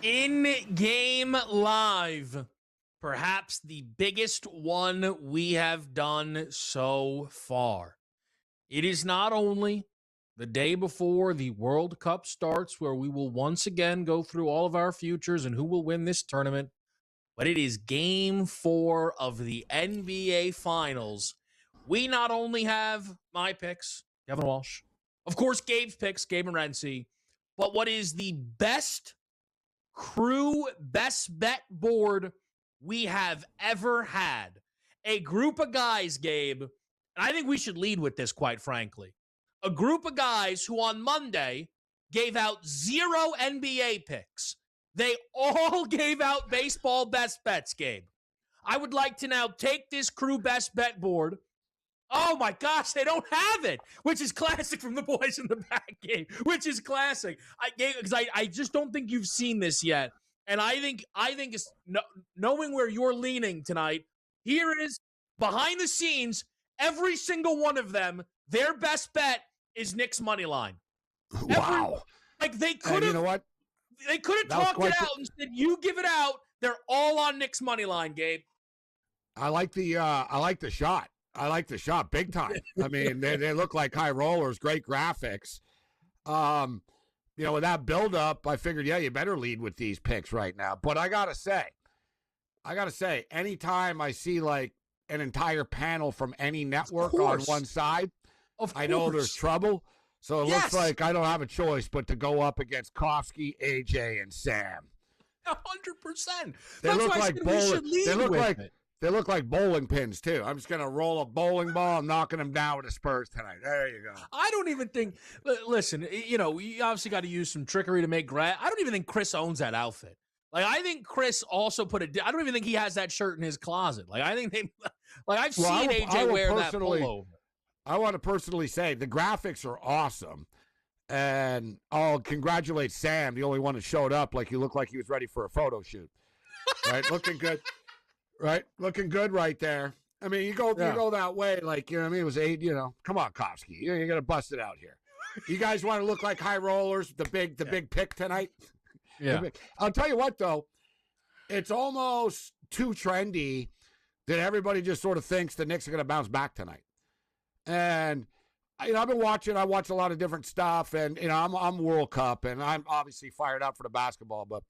In-game live. Perhaps the biggest one we have done so far. It is not only the day before the World Cup starts, where we will once again go through all of our futures and who will win this tournament, but it is game 4 of the NBA Finals. We not only have my picks, Kevin Walsh, of course, Gabe's picks, Gabe Morency, but what is the best crew best bet board we have ever had. A group of guys, Gabe, and I think we should lead with this, quite frankly. A group of guys who on Monday gave out 0 NBA picks. They all gave out baseball best bets, Gabe. I would like to now take this crew best bet board. Oh my gosh, they don't have it, which is classic from the boys in the back game, which is classic. I just don't think you've seen this yet. And I think it's knowing where you're leaning tonight. Here is behind the scenes, every single one of them, their best bet is Knicks money line. Wow. They could have, you know what? They could have talked it out and said, you give it out. They're all on Knicks money line, Gabe. I like the shot. I like the shot big time. I mean, they look like high rollers, great graphics. With that buildup, I figured, you better lead with these picks right now. But I gotta say, anytime I see like an entire panel from any network on one side, I know there's trouble. So it looks like I don't have a choice but to go up against Kofsky, AJ, and Sam. 100%. They look like bowling. They look like bowling pins, too. I'm just going to roll a bowling ball. I'm knocking them down with the Spurs tonight. There you go. I don't even think – listen, you obviously got to use some trickery to make I don't even think Chris owns that outfit. Like, I think Chris also put it – I don't even think he has that shirt in his closet. Like, I think they – like, I've seen AJ wear that pullover. I want to personally say the graphics are awesome. And I'll congratulate Sam, the only one that showed up like he looked like he was ready for a photo shoot. Right? Looking good. Right, looking good right there. I mean, you go that way, like, it was 8. Come on, Kofsky, you're gonna bust it out here. You guys want to look like high rollers? The big pick tonight. Yeah, I'll tell you what though, it's almost too trendy that everybody just sort of thinks the Knicks are gonna bounce back tonight. And I've been watching. I watch a lot of different stuff, and I'm World Cup, and I'm obviously fired up for the basketball, but.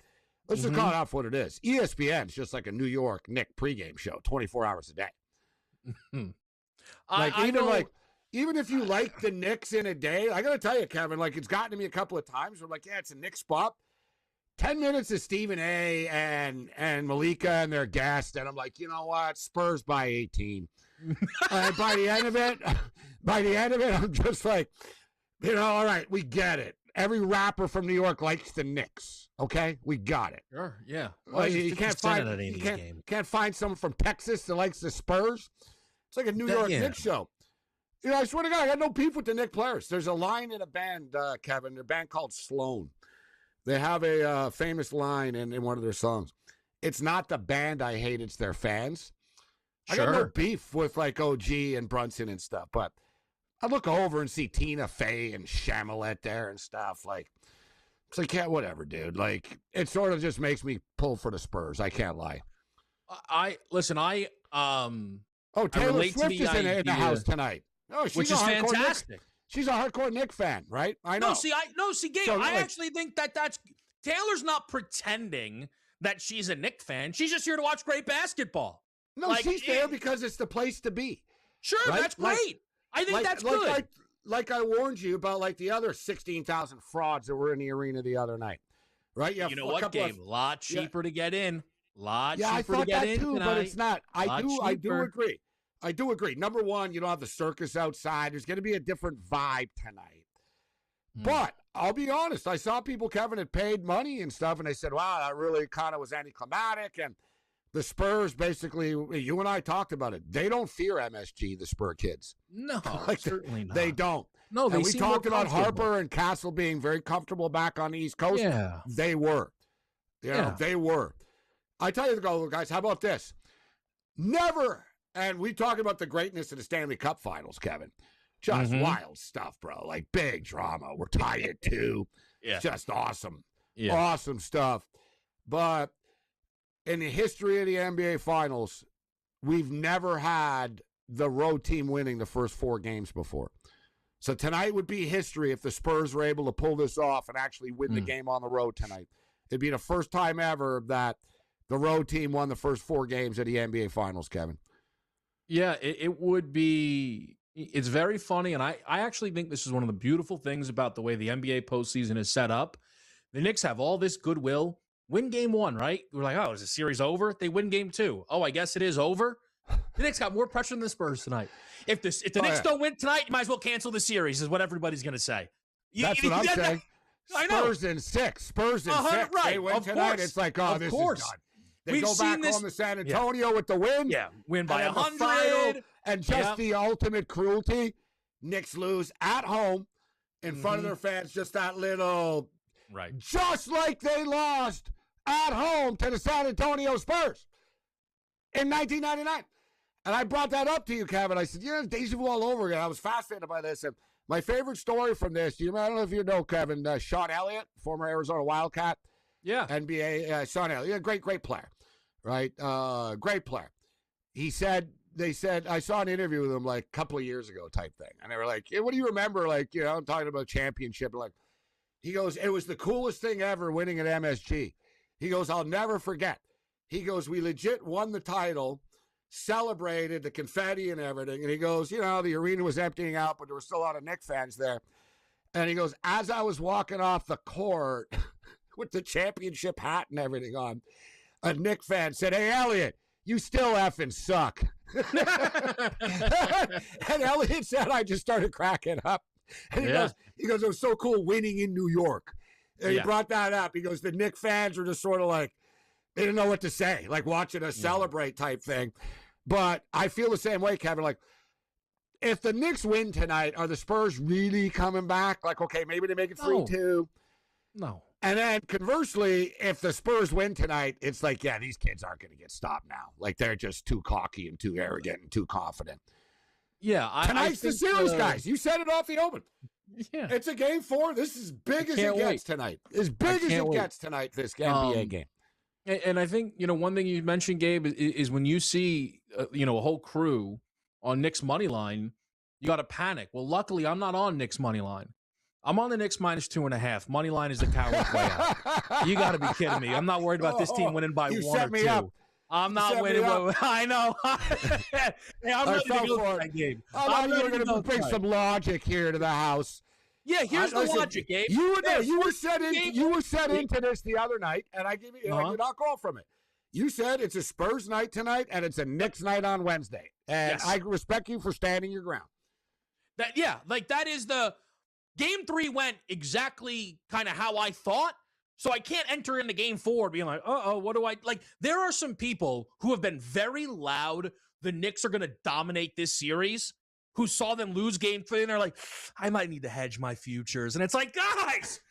Let's just call it out for what it is. ESPN is just like a New York Knicks pregame show, 24 hours a day. Even if you like the Knicks in a day, I got to tell you, Kevin, like it's gotten to me a couple of times. We're like, it's a Knicks spot. 10 minutes of Stephen A. and Malika and their guest, and I'm like, you know what? Spurs by 18. By the end of it, I'm just like, all right, we get it. Every rapper from New York likes the Knicks. Okay, we got it. Sure, yeah. Well, you can't find someone from Texas that likes the Spurs. It's like a New York Knicks show. I swear to God, I got no beef with the Knicks players. There's a line in a band, Kevin, a band called Sloan. They have a famous line in one of their songs. It's not the band I hate, it's their fans. Sure. I got no beef with like OG and Brunson and stuff, but I look over and see Tina Fey and Shamalette there and stuff. Like, it's like, whatever, dude. Like, it sort of just makes me pull for the Spurs. I can't lie. Taylor Swift is in the house tonight. Oh, which is fantastic. She's a hardcore Knicks fan, right? I know. Gabe, I actually think that's Taylor's not pretending that she's a Knicks fan. She's just here to watch great basketball. No, she's there because it's the place to be. Sure, right? That's great. I think that's good. Like I warned you about, like the other 16,000 frauds that were in the arena the other night, right? You know what, Gabe? A lot cheaper to get in. I thought that too, but it's not. I do agree. I do agree. Number one, you don't have the circus outside. There's going to be a different vibe tonight. But I'll be honest. I saw people, Kevin, had paid money and stuff, and they said, wow, that really kind of was anticlimactic. And the Spurs, basically, you and I talked about it. They don't fear MSG, the Spur kids. No, certainly not. They don't. No, and we talked about Harper and Castle being very comfortable back on the East Coast. Yeah. They were. They were. I tell you, guys, how about this? Never, and we talk about the greatness of the Stanley Cup Finals, Kevin. Just wild stuff, bro. Like big drama. We're tied at 2. Yeah. Just awesome. Yeah. Awesome stuff. but in the history of the NBA Finals, we've never had the road team winning the first 4 games before. So tonight would be history if the Spurs were able to pull this off and actually win the game on the road tonight. It'd be the first time ever that the road team won the first 4 games of the NBA Finals, Kevin. Yeah, it would be. It's very funny, and I actually think this is one of the beautiful things about the way the NBA postseason is set up. The Knicks have all this goodwill. Win game 1, right? We're like, oh, is the series over? They win game 2. Oh, I guess it is over. The Knicks got more pressure than the Spurs tonight. If the Knicks don't win tonight, you might as well cancel the series, is what everybody's going to say. That's what I'm saying. I know. Spurs in 6. Right. They win tonight. Course. It's like, oh, this is done. They go back home to San Antonio with the win. Yeah, win by 100. And just the ultimate cruelty, Knicks lose at home in front of their fans. Just that little, just like they lost at home to the San Antonio Spurs in 1999. And I brought that up to you, Kevin. I said, deja vu all over again. I was fascinated by this. And my favorite story from this, I don't know if you know, Kevin, Sean Elliott, former Arizona Wildcat. Yeah. NBA, Sean Elliott, great player, right? Great player. They said, I saw an interview with him like a couple of years ago type thing. And they were like, what do you remember? Like, I'm talking about championship. Like, he goes, it was the coolest thing ever winning at MSG. He goes, I'll never forget. He goes, we legit won the title, celebrated the confetti and everything. And he goes, the arena was emptying out, but there were still a lot of Knicks fans there. And he goes, as I was walking off the court with the championship hat and everything on, a Knicks fan said, hey, Elliot, you still effing suck. And Elliot said, I just started cracking up. And he goes, it was so cool winning in New York. And he brought that up. He goes, the Knicks fans are just sort of like, they didn't know what to say, like watching us celebrate type thing. But I feel the same way, Kevin. Like, if the Knicks win tonight, are the Spurs really coming back? Like, okay, maybe they make it 3-2. No. And then conversely, if the Spurs win tonight, it's like, these kids aren't going to get stopped now. Like, they're just too cocky and too arrogant and too confident. Yeah. Tonight's the series, guys. You said it off the open. Yeah. It's a game 4. This is big as it gets tonight. As big as it gets tonight, this NBA game. And I think, one thing you mentioned, Gabe, is when you see, a whole crew on Knicks money line, you got to panic. Well, luckily, I'm not on Knicks money line. I'm on the Knicks -2.5. Money line is the coward's way out. You got to be kidding me. I'm not worried about this team winning by 1 or 2. Up. I'm not winning. I know. Hey, I'm ready to go that game. I thought you were going to bring some logic here to the house. Yeah, here's the logic, Gabe. You were set into this the other night, and I give you, I did not go from it. You said it's a Spurs night tonight, and it's a Knicks night on Wednesday. And I respect you for standing your ground. That is the game 3 went exactly kind of how I thought. So I can't enter into game 4 being like, what do I like? There are some people who have been very loud. The Knicks are going to dominate this series, who saw them lose game 3, and they're like, I might need to hedge my futures. And it's like, guys,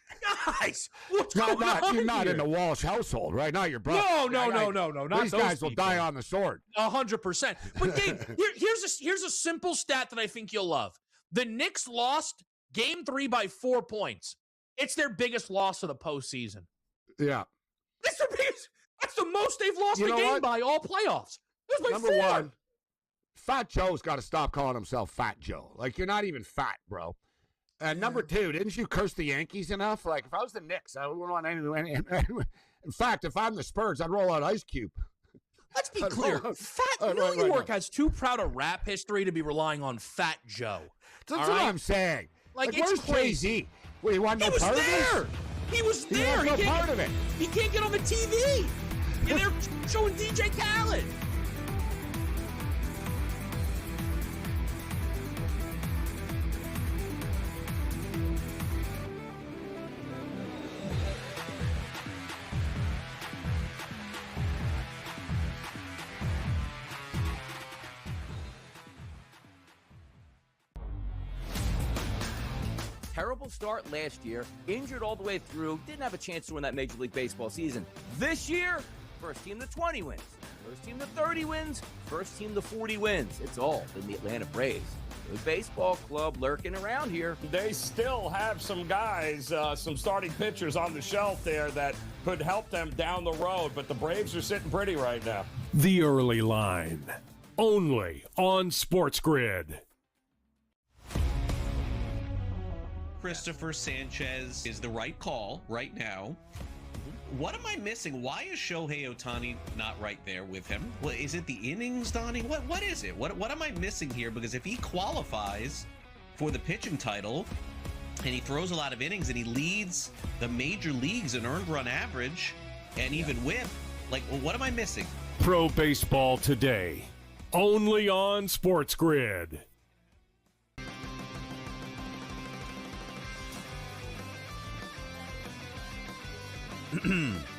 what's going on? You're not in the Walsh household, right? Not your brother. No. Not these guys will die on the sword. 100%. But Gabe, here's a simple stat that I think you'll love. The Knicks lost game 3 by 4 points. It's their biggest loss of the postseason. Yeah. That's their biggest. That's the most they've lost a game by all playoffs. Number 1, Fat Joe's got to stop calling himself Fat Joe. Like, you're not even fat, bro. And number 2, didn't you curse the Yankees enough? Like, if I was the Knicks, I wouldn't want any. In fact, if I'm the Spurs, I'd roll out Ice Cube. Let's be clear. Fat New York has too proud a rap history to be relying on Fat Joe. That's what I'm saying. Like it's crazy. Well, he wasn't no part of it? He was there. He was no part of it. He can't get on the TV. And they're showing DJ Khaled. Terrible start last year, injured all the way through, didn't have a chance to win that Major League Baseball season. This year, first team to 20 wins, first team to 30 wins, first team to 40 wins. It's all been the Atlanta Braves. baseball club lurking around here. They still have some guys, some starting pitchers on the shelf there that could help them down the road, but the Braves are sitting pretty right now. The Early Line, only on SportsGrid. Christopher Sanchez is the right call right now. What am I missing? Why is Shohei Ohtani not right there with him? Well, is it the innings, Donnie? What is it? What am I missing here? Because if he qualifies for the pitching title and he throws a lot of innings and he leads the major leagues in earned run average and even whip, like, well, what am I missing? Pro Baseball Today, only on SportsGrid.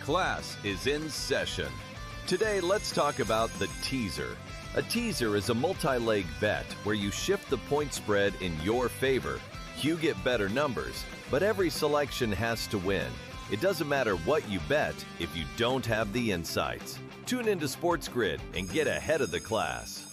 Class is in session. Today, let's talk about the teaser. A teaser is a multi-leg bet where you shift the point spread in your favor. You get better numbers, but every selection has to win. It doesn't matter what you bet if you don't have the insights. Tune into SportsGrid and get ahead of the class.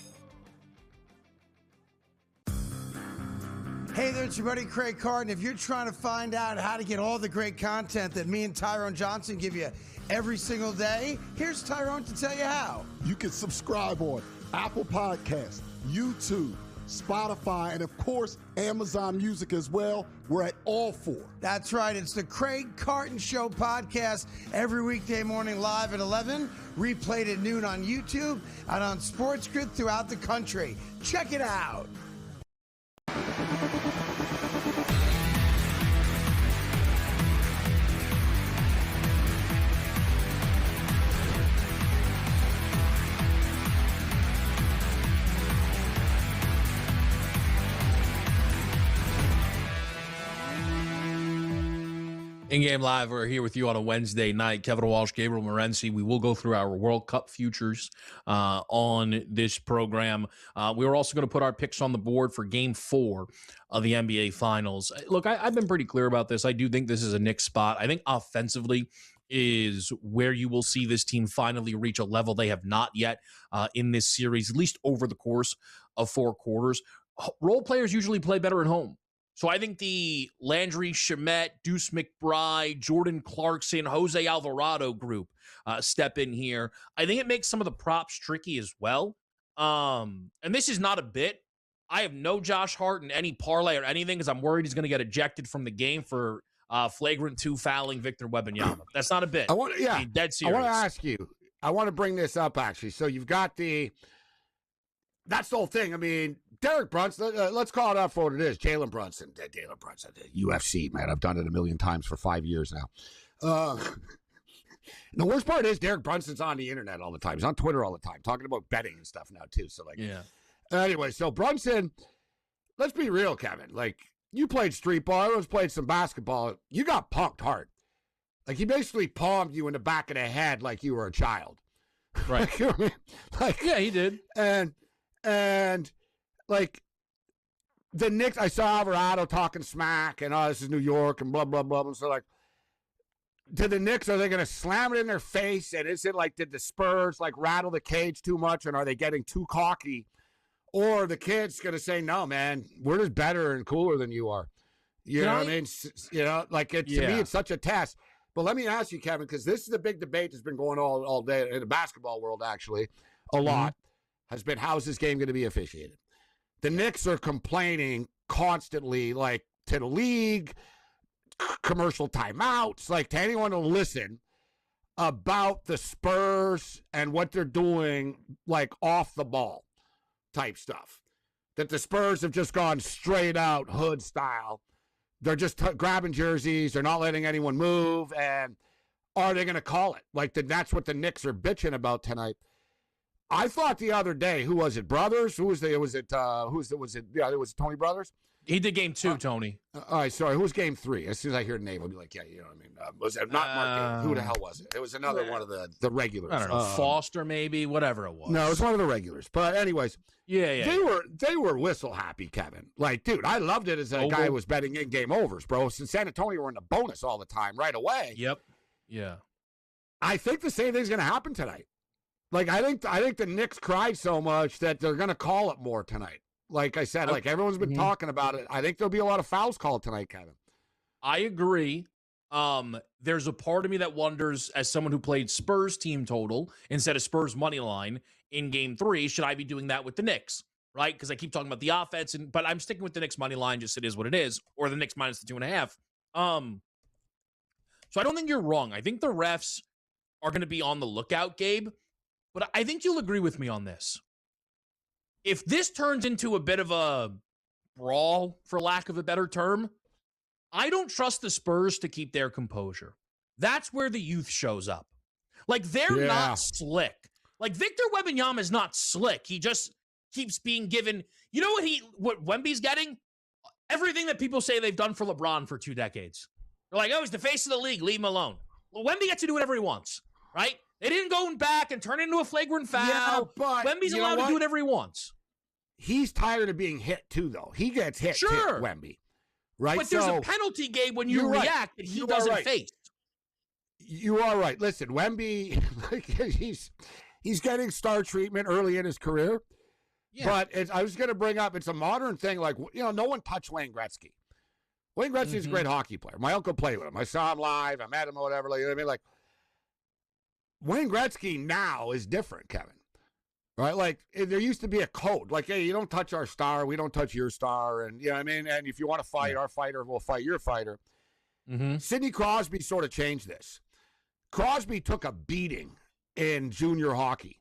Hey there, it's your buddy Craig Carton. If you're trying to find out how to get all the great content that me and Tyrone Johnson give you every single day, here's Tyrone to tell you how. You can subscribe on Apple Podcasts, YouTube, Spotify, and of course, Amazon Music as well. We're at all four. That's right. It's the Craig Carton Show podcast every weekday morning live at 11, replayed at noon on YouTube and on SportsGrid throughout the country. Check it out. In-game live, we're here with you on a Wednesday night. Kevin Walsh, Gabriel Morency. We will go through our World Cup futures on this program. We are also going to put our picks on the board for Game 4 of the NBA Finals. Look, I've been pretty clear about this. I do think this is a Knicks spot. I think offensively is where you will see this team finally reach a level they have not yet in this series, at least over the course of 4 quarters. Role players usually play better at home. So I think the Landry Shamet, Deuce McBride, Jordan Clarkson, Jose Alvarado group step in here. I think it makes some of the props tricky as well. And this is not a bit. I have no Josh Hart in any parlay or anything because I'm worried he's going to get ejected from the game for flagrant 2 fouling Victor Wembanyama. That's not a bit. Dead serious. I want to ask you. I want to bring this up, actually. So you've got that's the whole thing. I mean, Derek Brunson, let's call it out for what it is. Jalen Brunson, UFC, man. I've done it a million times for 5 years now. The worst part is Derek Brunson's on the internet all the time. He's on Twitter all the time, talking about betting and stuff now, too. So, yeah. Anyway, so Brunson, let's be real, Kevin. Like, you played street ball. Everyone's played some basketball. You got punked hard. Like, he basically palmed you in the back of the head like you were a child. Right. Like, you know what I mean? Like, yeah, he did. And like the Knicks, I saw Alvarado talking smack and this is New York and blah, blah, blah. And so like, to the Knicks, are they going to slam it in their face? And is it like, did the Spurs like rattle the cage too much? And are they getting too cocky? Or the kid's going to say, no, man, we're just better and cooler than you are. You know what I mean? You know, like to me, it's such a test. But let me ask you, Kevin, because this is the big debate that's been going on all day in the basketball world, actually, a lot. Has been, how's this game going to be officiated? The Knicks are complaining constantly, like to the league, commercial timeouts, like to anyone to listen about the Spurs and what they're doing, like off the ball type stuff. That the Spurs have just gone straight out hood style. They're just grabbing jerseys. They're not letting anyone move. And are they going to call it? Like that's what the Knicks are bitching about tonight. I thought the other day, who was it? Brothers? Who was it? Was it? Yeah, it was Tony Brothers. He did Game 2, Tony. All right, sorry. Who was Game 3? As soon as I hear the name, I'll be like, yeah, you know what I mean. Was it not Mark? Who the hell was it? It was another one of the regulars. I don't know, Foster maybe, whatever it was. No, it was one of the regulars. But anyways, yeah. They were whistle happy, Kevin. Like, dude, I loved it as a guy who was betting in game overs, bro. Since San Antonio were in the bonus all the time, right away. Yep. Yeah. I think the same thing's going to happen tonight. Like, I think the Knicks cried so much that they're going to call it more tonight. Like I said, like everyone's been talking about it. I think there'll be a lot of fouls called tonight, Kevin. I agree. There's a part of me that wonders, as someone who played Spurs team total instead of Spurs money line in game 3, should I be doing that with the Knicks? Right? Because I keep talking about the offense, but I'm sticking with the Knicks money line, just it is what it is, or the Knicks minus the 2.5. So I don't think you're wrong. I think the refs are going to be on the lookout, Gabe, but I think you'll agree with me on this. If this turns into a bit of a brawl, for lack of a better term, I don't trust the Spurs to keep their composure. That's where the youth shows up. Like, they're not slick. Like, Victor Wembanyama is not slick. He just keeps being given, you know what Wemby's getting? Everything that people say they've done for LeBron for 2 decades. They're like, oh, he's the face of the league, leave him alone. Well, Wemby gets to do whatever he wants, right? They didn't go back and turn it into a flagrant foul. Yeah, but Wemby's allowed to do whatever he wants. He's tired of being hit, too, though. He gets hit, too, Wemby. Right? But there's a penalty, Gabe, when you react that he doesn't face. You are right. Listen, Wemby, he's getting star treatment early in his career. Yeah. But I was going to bring up, it's a modern thing. Like, no one touched Wayne Gretzky. Wayne Gretzky's a great hockey player. My uncle played with him. I saw him live. I met him or whatever. Like, you know what I mean? Like, Wayne Gretzky now is different, Kevin. Right? Like, there used to be a code. Like, hey, you don't touch our star. We don't touch your star. And, you know what I mean? And if you want to fight our fighter, we'll fight your fighter. Sidney Crosby sort of changed this. Crosby took a beating in junior hockey.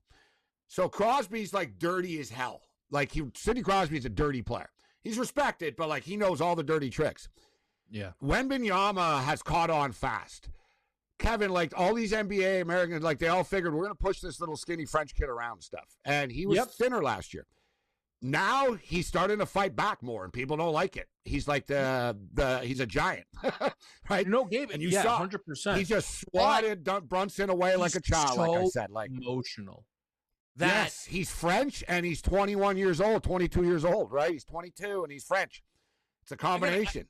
So Crosby's, like, dirty as hell. Like, Sidney Crosby's a dirty player. He's respected, but, like, he knows all the dirty tricks. Yeah. Wembanyama has caught on fast. Kevin, like, all these NBA Americans, like, they all figured we're going to push this little skinny French kid around stuff. And he was thinner last year. Now he's starting to fight back more, and people don't like it. He's like he's a giant, right? No, Gabe, and you saw 100%. He just swatted Brunson away like a child, so like I said. Like, emotional. Yes, he's French, and he's 21 years old, 22 years old, right? He's 22, and he's French. It's a combination.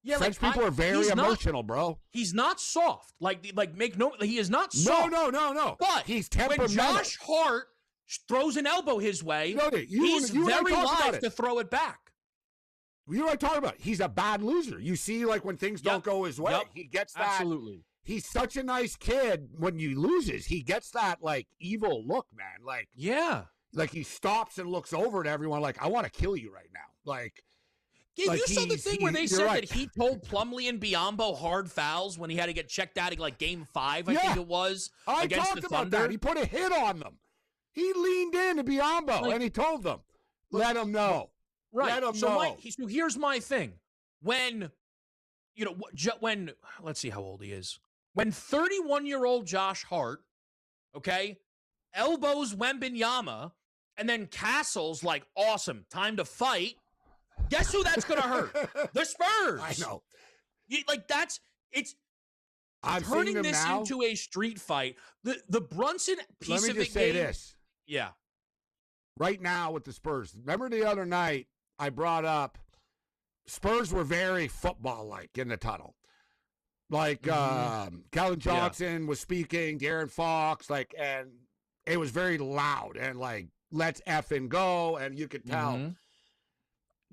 Yeah, French people are very emotional, bro. He's not soft. He is not soft. No. But he's temperamental. When Josh Hart throws an elbow his way, he's very live to throw it back. You know what I'm talking about? He's a bad loser. You see, like, when things don't go his way, he gets that. Absolutely. He's such a nice kid. When he loses, he gets that, like, evil look, man. Like, like he stops and looks over at everyone like, I want to kill you right now. Like, Gabe, you saw the thing where they said that he told Plumlee and Biyombo hard fouls when he had to get checked out in, like, game 5, I think it was, against the Thunder. About that. He put a hit on them. He leaned in to Biyombo, and he told them, let him know. Right. Let him know. So here's my thing. When, let's see how old he is. When 31-year-old Josh Hart, elbows Wembanyama, and then Castle's like, awesome, time to fight. Guess who that's going to hurt? The Spurs. I know. I'm turning this into a street fight. The Brunson piece of it. Let me just say this. Yeah. Right now with the Spurs. Remember the other night I brought up Spurs were very football-like in the tunnel. Like, Kellen Johnson was speaking, De'Aaron Fox, and it was very loud and, like, let's effing go, and you could tell.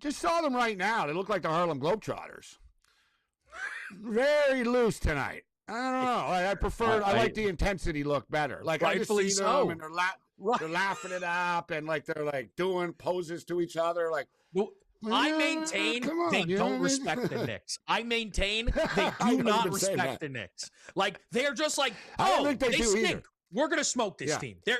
Just saw them right now. They look like the Harlem Globetrotters. Very loose tonight. I don't know. I like the intensity look better. Like, I just see them, and they're laughing it up, and, like, they're, like, doing poses to each other, like. I maintain they don't respect the Knicks. I maintain they do not respect the Knicks. Like, they're just like, I don't think they do stink. either. We're gonna smoke this team. They're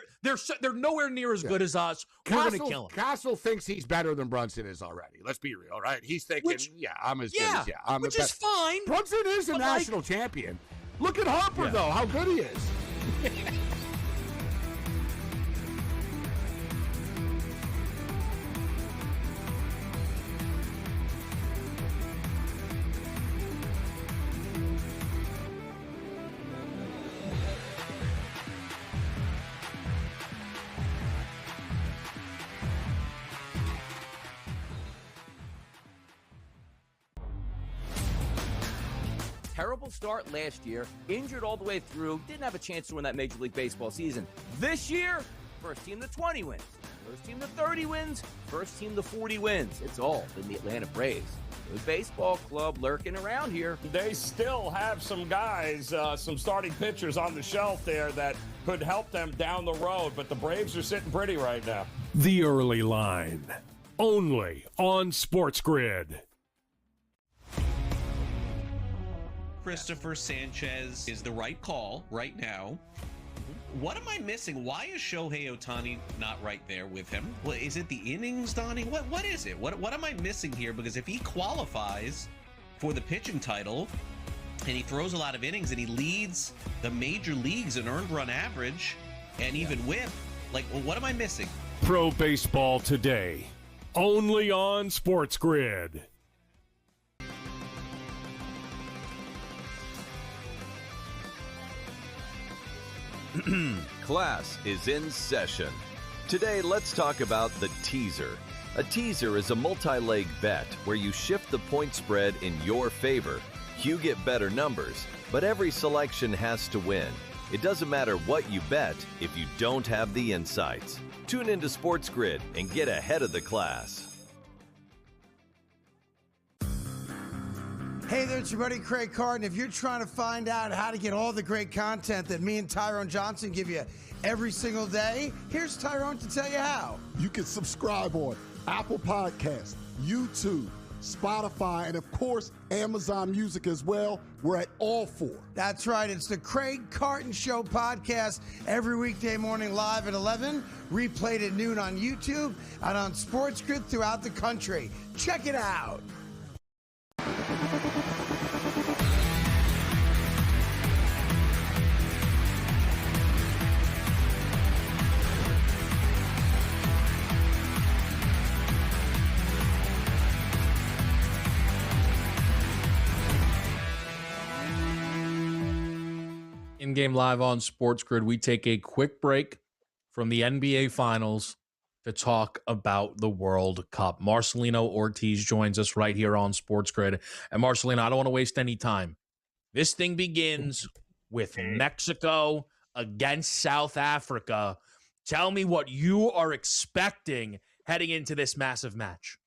nowhere near as good as us. We're gonna kill them. Castle thinks he's better than Brunson is already. Let's be real, right? He's thinking, I'm as good as I'm which the is best. fine. Brunson is a national champion. Look at Harper though, how good he is. Terrible start last year, injured all the way through, didn't have a chance to win that Major League Baseball season. This year, first team to 20 wins. First team to 30 wins, first team to 40 wins. It's all been the Atlanta Braves. Good baseball club lurking around here. They still have some guys, some starting pitchers on the shelf there that could help them down the road, but the Braves are sitting pretty right now. The Early Line, only on SportsGrid. Christopher Sanchez is the right call right now. What am I missing? Why is Shohei Ohtani not right there with him? Well, is it the innings, Donnie? What is it? What am I missing here? Because if he qualifies for the pitching title and he throws a lot of innings and he leads the major leagues in earned run average and even whip, like, well, what am I missing? Pro Baseball Today, only on SportsGrid. Class is in session. Today, let's talk about the teaser. A teaser is a multi-leg bet where you shift the point spread in your favor. You get better numbers, but every selection has to win. It doesn't matter what you bet if you don't have the insights. Tune into SportsGrid and get ahead of the class. Hey there, it's your buddy Craig Carton. If you're trying to find out how to get all the great content that me and Tyrone Johnson give you every single day, here's Tyrone to tell you how. You can subscribe on Apple Podcasts, YouTube, Spotify, and of course, Amazon Music as well. We're at all four. That's right. It's the Craig Carton Show podcast every weekday morning live at 11, replayed at noon on YouTube and on SportsGrid throughout the country. Check it out. In-game live on SportsGrid, we take a quick break from the NBA Finals to talk about the World Cup. Marcelino Ortiz joins us right here on SportsGrid. And Marcelino, I don't want to waste any time. This thing begins with Mexico against South Africa. Tell me what you are expecting heading into this massive match.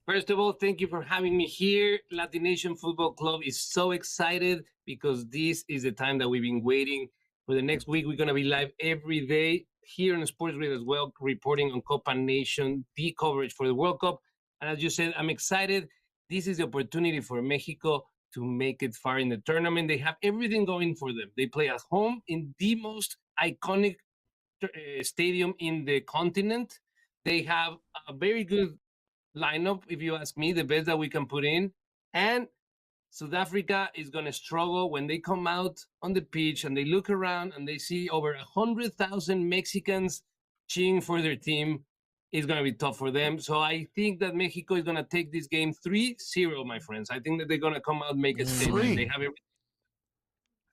First of all, thank you for having me here. Latin Nation Football Club is so excited because this is the time that we've been waiting. For the next week, we're going to be live every day here on SportsGrid as well, reporting on Copa Nation, the coverage for the World Cup. And as you said, I'm excited. This is the opportunity for Mexico to make it far in the tournament. They have everything going for them. They play at home in the most iconic stadium in the continent. They have a very good lineup, if you ask me, the best that we can put in. And South Africa is going to struggle when they come out on the pitch and they look around and they see over 100,000 Mexicans cheering for their team. It's going to be tough for them. So I think that Mexico is going to take this game 3-0, my friends. I think that they're going to come out and make a statement. They have everything.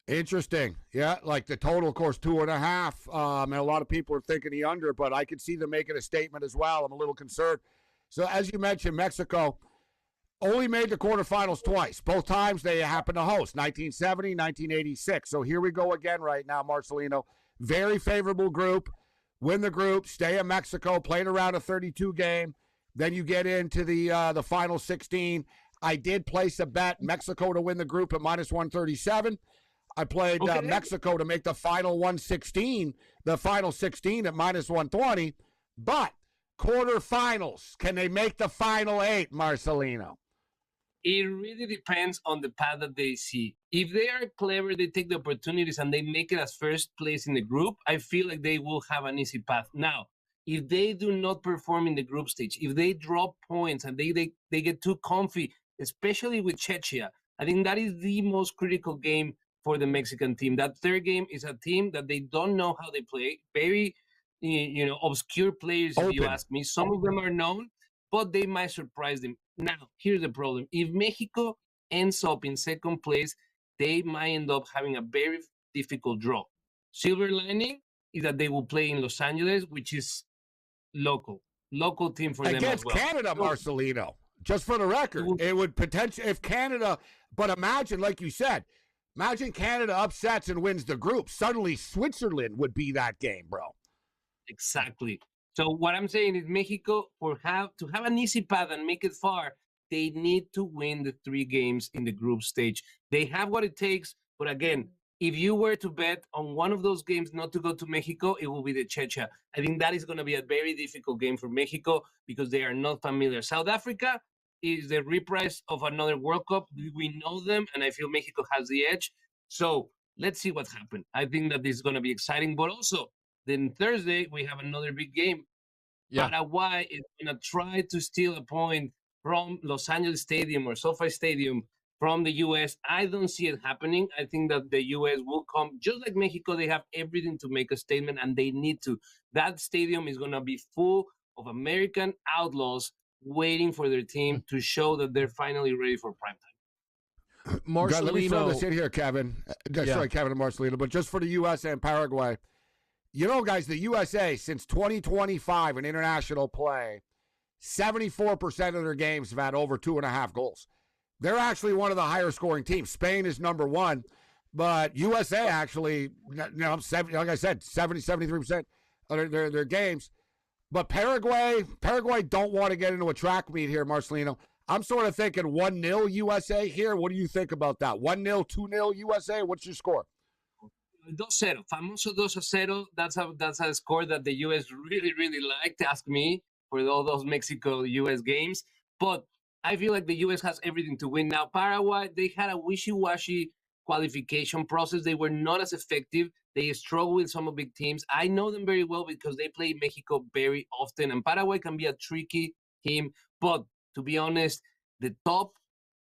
Interesting. Yeah, like the total, of course, 2.5. And a lot of people are thinking the under, but I could see them making a statement as well. I'm a little concerned. So as you mentioned, Mexico only made the quarterfinals twice. Both times they happened to host, 1970, 1986. So here we go again right now, Marcelino. Very favorable group. Win the group, stay in Mexico, played around a 32 game. Then you get into the final 16. I did place a bet, Mexico to win the group at -137. I played Mexico to make the final 116, the final 16 at -120. But quarterfinals, can they make the final 8, Marcelino? It really depends on the path that they see. If they are clever, they take the opportunities and they make it as first place in the group, I feel like they will have an easy path. Now, if they do not perform in the group stage, if they drop points and they get too comfy, especially with Czechia, I think that is the most critical game for the Mexican team. That third game is a team that they don't know how they play. Very, obscure players, if you ask me. Some of them are known, but they might surprise them. Now, here's the problem. If Mexico ends up in second place, they might end up having a very difficult draw. Silver lining is that they will play in Los Angeles, which is local team for them as well. Against Canada, Marcelino, just for the record, it would potentially, if Canada, but imagine, like you said, imagine Canada upsets and wins the group. Suddenly Switzerland would be that game, bro. Exactly. So what I'm saying is Mexico, to have an easy path and make it far, they need to win the 3 games in the group stage. They have what it takes, but again, if you were to bet on one of those games not to go to Mexico, it will be the Checha. I think that is going to be a very difficult game for Mexico because they are not familiar. South Africa is the reprise of another World Cup. We know them, and I feel Mexico has the edge. So let's see what happens. I think that this is going to be exciting, but also then Thursday we have another big game. Yeah. Paraguay is going to try to steal a point from Los Angeles Stadium or SoFi Stadium from the U.S. I don't see it happening. I think that the U.S. will come. Just like Mexico, they have everything to make a statement, and they need to. That stadium is going to be full of American outlaws waiting for their team to show that they're finally ready for primetime. God, let me throw this in here, Kevin. Sorry, Kevin and Marcelino, but just for the USA and Paraguay. You know, guys, the USA, since 2025 in international play, 74% of their games have had over 2.5 goals. They're actually one of the higher scoring teams. Spain is number 1, but USA actually, like I said, 73% of their games. But Paraguay don't want to get into a track meet here, Marcelino. I'm sort of thinking 1-0 USA here. What do you think about that? 1-0, 2-0 USA? What's your score? 2-0. Famoso 2-0. That's a score that the U.S. really, really liked. Ask me for all those Mexico-U.S. games. But I feel like the U.S. has everything to win. Now, Paraguay, they had a wishy-washy qualification process. They were not as effective. They struggle with some of big teams. I know them very well because they play Mexico very often. And Paraguay can be a tricky team. But to be honest, the top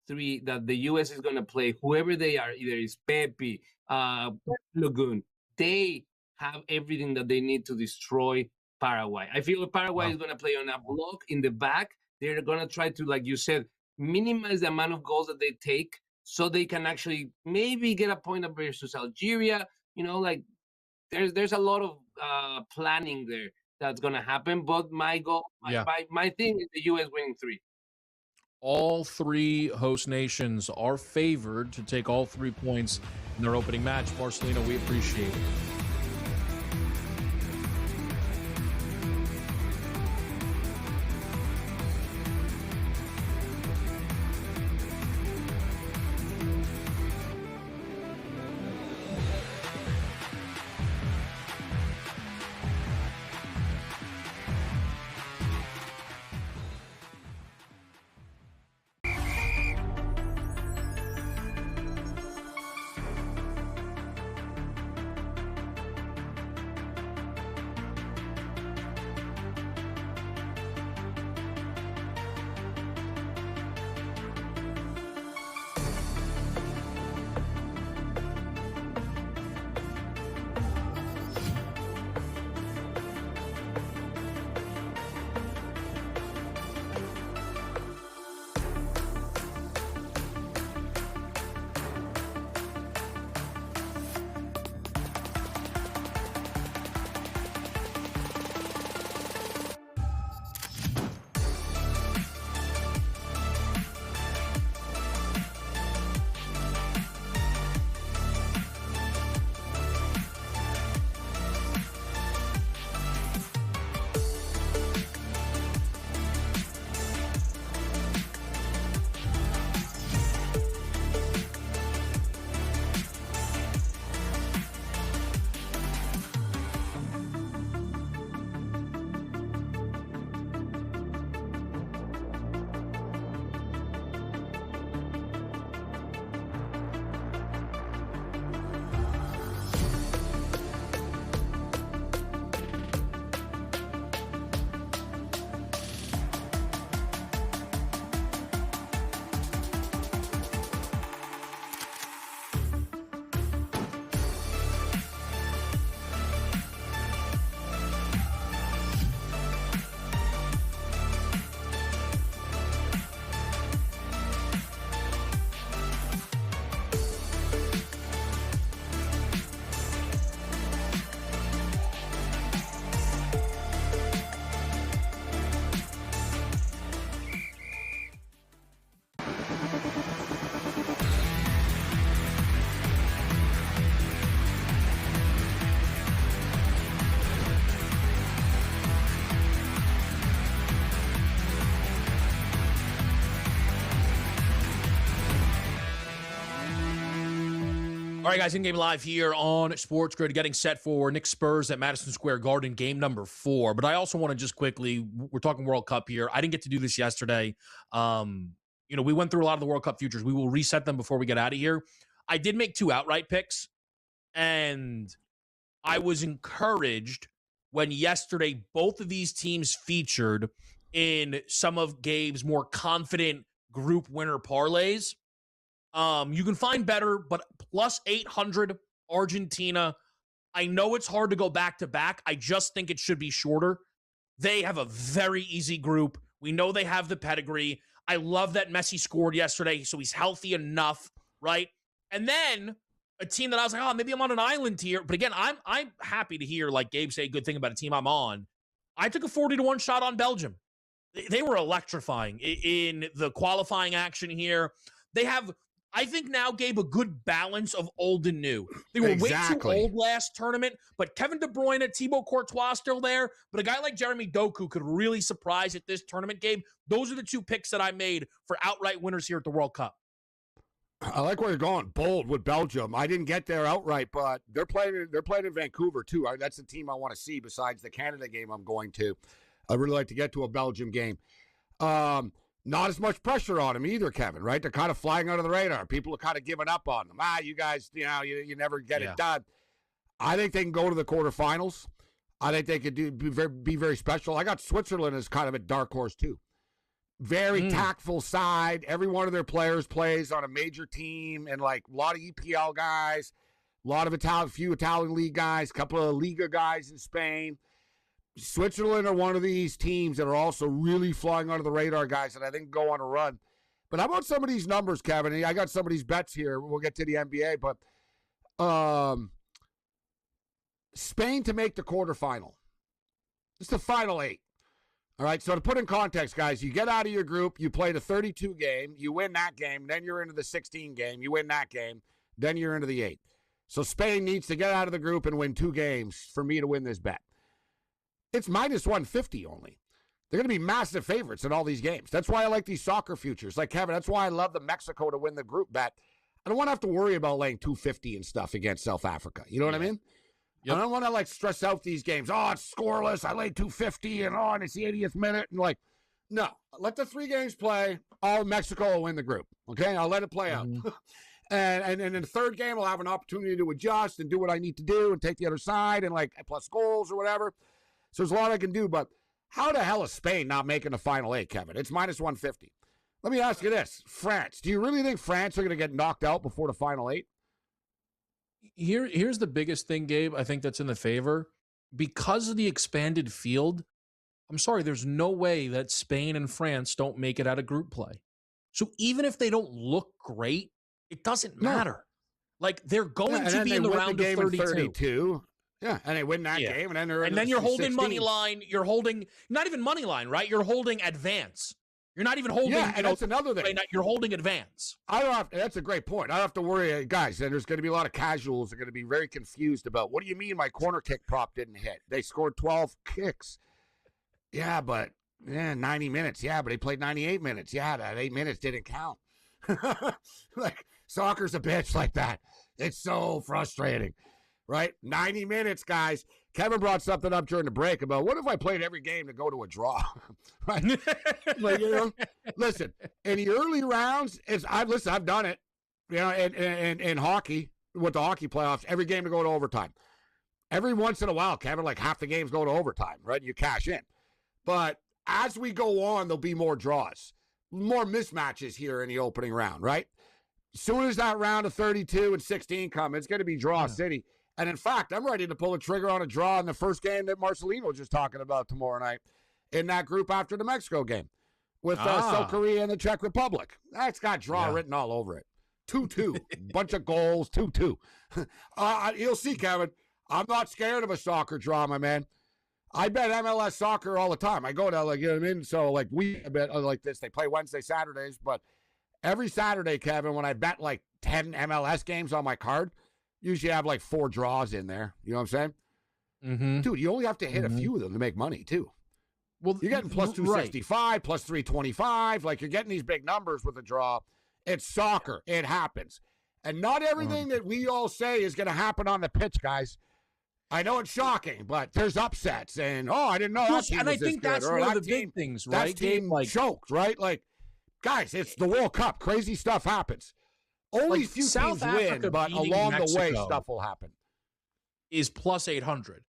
3 that the U.S. is going to play, whoever they are, either is Pepe, Lagoon, they have everything that they need to destroy Paraguay. I feel Paraguay is going to play on a block in the back. They're going to try to, like you said, minimize the amount of goals that they take so they can actually maybe get a point up versus Algeria. You know, like there's a lot of planning there that's going to happen. But my goal, my thing is the U.S. winning 3. All 3 host nations are favored to take all 3 points in their opening match. Marcelino, we appreciate it. All right, guys, in-game live here on SportsGrid, getting set for Knicks Spurs at Madison Square Garden, game number 4. But I also want to just quickly, we're talking World Cup here. I didn't get to do this yesterday. We went through a lot of the World Cup futures. We will reset them before we get out of here. I did make 2 outright picks, and I was encouraged when yesterday both of these teams featured in some of Gabe's more confident group winner parlays. You can find better, but plus 800 Argentina. I know it's hard to go back to back. I just think it should be shorter. They have a very easy group. We know they have the pedigree. I love that Messi scored yesterday, so he's healthy enough, right? And then a team that I was like, maybe I'm on an island here. But again, I'm happy to hear, like Gabe say, a good thing about a team I'm on. I took a 40-1 shot on Belgium. They were electrifying in the qualifying action here. They have, I think now, Gabe, a good balance of old and new. They were way too old last tournament, but Kevin De Bruyne, Thibaut Courtois still there. But a guy like Jeremy Doku could really surprise at this tournament, Gabe. Those are the 2 picks that I made for outright winners here at the World Cup. I like where you're going. Bold with Belgium. I didn't get there outright, but they're playing in Vancouver too. That's the team I want to see besides the Canada game I'm going to. I'd really like to get to a Belgium game. Not as much pressure on them either, Kevin, right? They're kind of flying under the radar. People are kind of giving up on them. You guys, you never get it done. I think they can go to the quarterfinals. I think they could be very special. I got Switzerland as kind of a dark horse too. Very tactful side. Every one of their players plays on a major team, and like a lot of EPL guys, a lot of few Italian league guys, a couple of Liga guys in Spain. Switzerland are one of these teams that are also really flying under the radar, guys, and I think go on a run. But how about some of these numbers, Kevin? I got some of these bets here. We'll get to the NBA, but Spain to make the quarterfinal. It's the final 8. All right, so to put in context, guys, you get out of your group, you play the 32 game, you win that game, then you're into the 16 game, you win that game, then you're into the 8. So Spain needs to get out of the group and win 2 games for me to win this bet. It's minus 150 only. They're going to be massive favorites in all these games. That's why I like these soccer futures. Like, Kevin, that's why I love the Mexico to win the group bet. I don't want to have to worry about laying 250 and stuff against South Africa. You know what I mean? Yep. I don't want to, stress out these games. Oh, it's scoreless. I laid 250, and it's the 80th minute. And, no. Let the 3 games play. Mexico will win the group. Okay? I'll let it play out. And in the 3rd game, I'll have an opportunity to adjust and do what I need to do and take the other side and, plus goals or whatever. So there's a lot I can do. But how the hell is Spain not making the final 8, Kevin? It's minus 150. Let me ask you this. France. Do you really think France are going to get knocked out before the final 8? Here's the biggest thing, Gabe, I think that's in the favor. Because of the expanded field, I'm sorry, there's no way that Spain and France don't make it out of group play. So even if they don't look great, it doesn't matter. They're going to be in the round of 32. Yeah, and they win that game, and then you're holding 16. Money line. You're holding not even money line, right? You're holding advance. You're not even holding. Yeah, and that's another thing. You're holding advance. That's a great point. I don't have to worry, guys. And there's going to be a lot of casuals that are going to be very confused about what do you mean my corner kick prop didn't hit? They scored 12 kicks. Yeah, but 90 minutes. Yeah, but they played 98 minutes. Yeah, that 8 minutes didn't count. Soccer's a bitch like that. It's so frustrating. Right? 90 minutes, guys. Kevin brought something up during the break about what if I played every game to go to a draw? Right? Listen, in the early rounds, I've done it. In hockey, with the hockey playoffs, every game to go to overtime. Every once in a while, Kevin, half the games go to overtime, right? You cash in. But as we go on, there'll be more draws, more mismatches here in the opening round, right? As soon as that round of 32 and 16 come, it's going to be draw city. And in fact, I'm ready to pull the trigger on a draw in the first game that Marcelino was just talking about tomorrow night in that group after the Mexico game with South Korea and the Czech Republic. That's got draw written all over it. 2-2. Bunch of goals, 2-2. You'll see, Kevin. I'm not scared of a soccer draw, my man. I bet MLS soccer all the time. I go to, you know what I mean? So, I bet like this. They play Wednesday, Saturdays. But every Saturday, Kevin, when I bet 10 MLS games on my card, usually have 4 draws in there. You know what I'm saying? Mm-hmm. Dude, you only have to hit a few of them to make money, too. Well, you're getting plus 265, plus 325. You're getting these big numbers with a draw. It's soccer. It happens. And not everything that we all say is going to happen on the pitch, guys. I know it's shocking, but there's upsets. And, I didn't know that team and was I think this that's good. one of the big things, right? That team choked, right? Like, guys, it's the World Cup. Crazy stuff happens. Only few South teams Africa win, but beating along the way, Mexico stuff will happen. Is plus 800.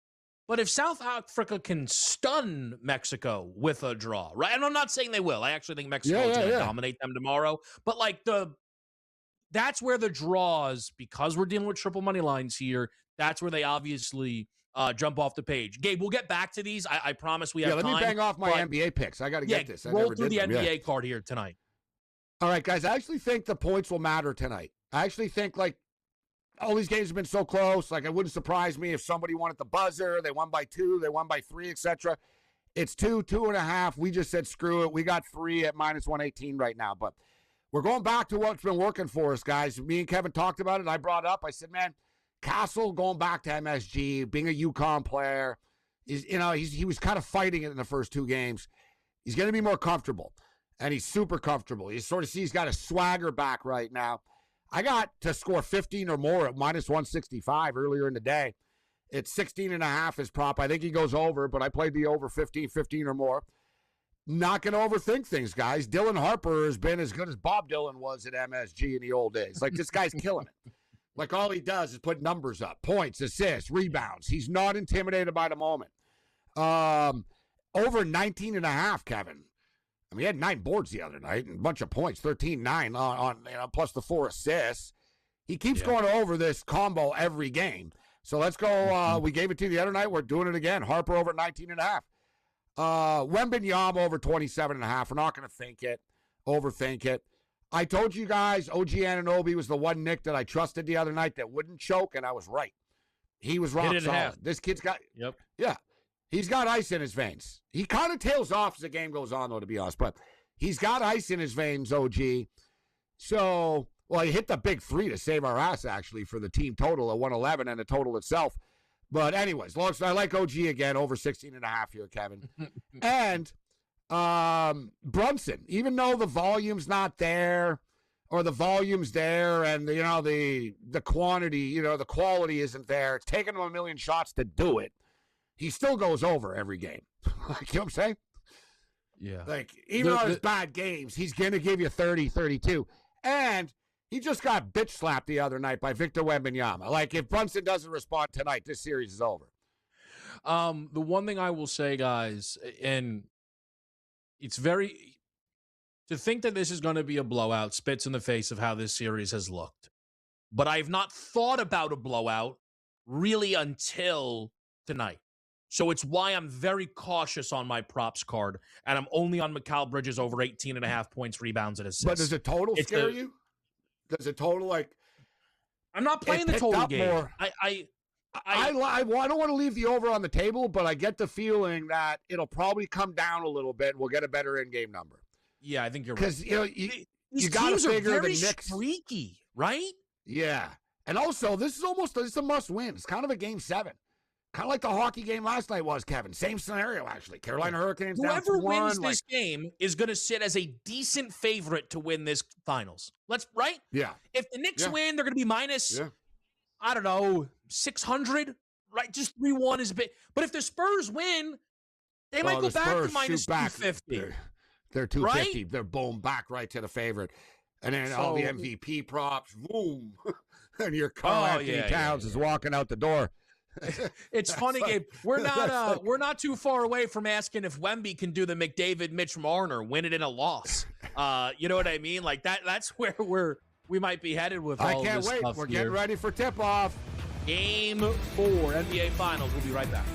But if South Africa can stun Mexico with a draw, right? And I'm not saying they will. I actually think Mexico is going to dominate them tomorrow. But that's where the draws, because we're dealing with triple money lines here, that's where they obviously jump off the page. Gabe, we'll get back to these. I promise we have time. Let me bang off my NBA picks. I got to get this. Roll through the NBA card here tonight. All right, guys. I actually think the points will matter tonight. I actually think, all these games have been so close. It wouldn't surprise me if somebody won at the buzzer. They won by 2. They won by 3, etc. It's 2, 2.5. We just said screw it. We got 3 at minus 118 right now. But we're going back to what's been working for us, guys. Me and Kevin talked about it. I brought it up. I said, man, Castle going back to MSG, being a UConn player, he was kind of fighting it in the first 2 games. He's going to be more comfortable, and he's super comfortable. You sort of see he's got a swagger back right now. I got to score 15 or more at minus 165 earlier in the day. It's 16.5 is prop. I think he goes over, but I played the over 15 or more. Not going to overthink things, guys. Dylan Harper has been as good as Bob Dylan was at MSG in the old days. This guy's killing it. All he does is put numbers up, points, assists, rebounds. He's not intimidated by the moment. Over 19.5, Kevin. I mean, he had 9 boards the other night and a bunch of points, 13-9 on plus the 4 assists. He keeps going over this combo every game. So let's go. We gave it to you the other night. We're doing it again. Harper over 19.5. Wembanyama over 27.5. We're not going to overthink it. I told you guys OG Anunoby was the one Nick that I trusted the other night that wouldn't choke, and I was right. He was rock solid. This kid's got he's got ice in his veins. He kind of tails off as the game goes on, though, to be honest, but he's got ice in his veins, OG. So, he hit the big 3 to save our ass, actually, for the team total at 111 and the total itself. But anyways, I like OG again, over 16.5 here, Kevin. And Brunson, even though the volume's not there, or the volume's there, and the quantity, the quality isn't there, it's taking him a million shots to do it. He still goes over every game. You know what I'm saying? Yeah. Even on his bad games, he's going to give you 30, 32. And he just got bitch slapped the other night by Victor Wembanyama. If Brunson doesn't respond tonight, this series is over. The one thing I will say, guys, and it's to think that this is going to be a blowout spits in the face of how this series has looked. But I've not thought about a blowout really until tonight. So it's why I'm very cautious on my props card, and I'm only on Mikal Bridges over 18.5 points, rebounds, and assists. But does the total scare you? Does the total I'm not playing the total game. More. I don't want to leave the over on the table, but I get the feeling that it'll probably come down a little bit. We'll get a better in-game number. Yeah, I think you're right. Because you got to figure the Knicks streaky, right? Yeah, and also this is a must-win. It's kind of a game 7. Kind of like the hockey game last night was, Kevin. Same scenario, actually. Carolina Hurricanes down 2-1. Whoever wins this game is going to sit as a decent favorite to win this finals. Right? Yeah. If the Knicks win, they're going to be minus, I don't know, 600, right? Just 3-1 is a bit. But if the Spurs win, they might go back to minus 250. They're 250. Right? They're boom, back right to the favorite. And then all the MVP props, boom. And your Carl Anthony Towns is walking out the door. It's funny, Gabe. We're not too far away from asking if Wemby can do the McDavid, Mitch Marner, win it in a loss. You know what I mean? That's where we might be headed with all this this stuff. I can't wait. We're getting ready for tip-off. Game 4, NBA Finals. We'll be right back.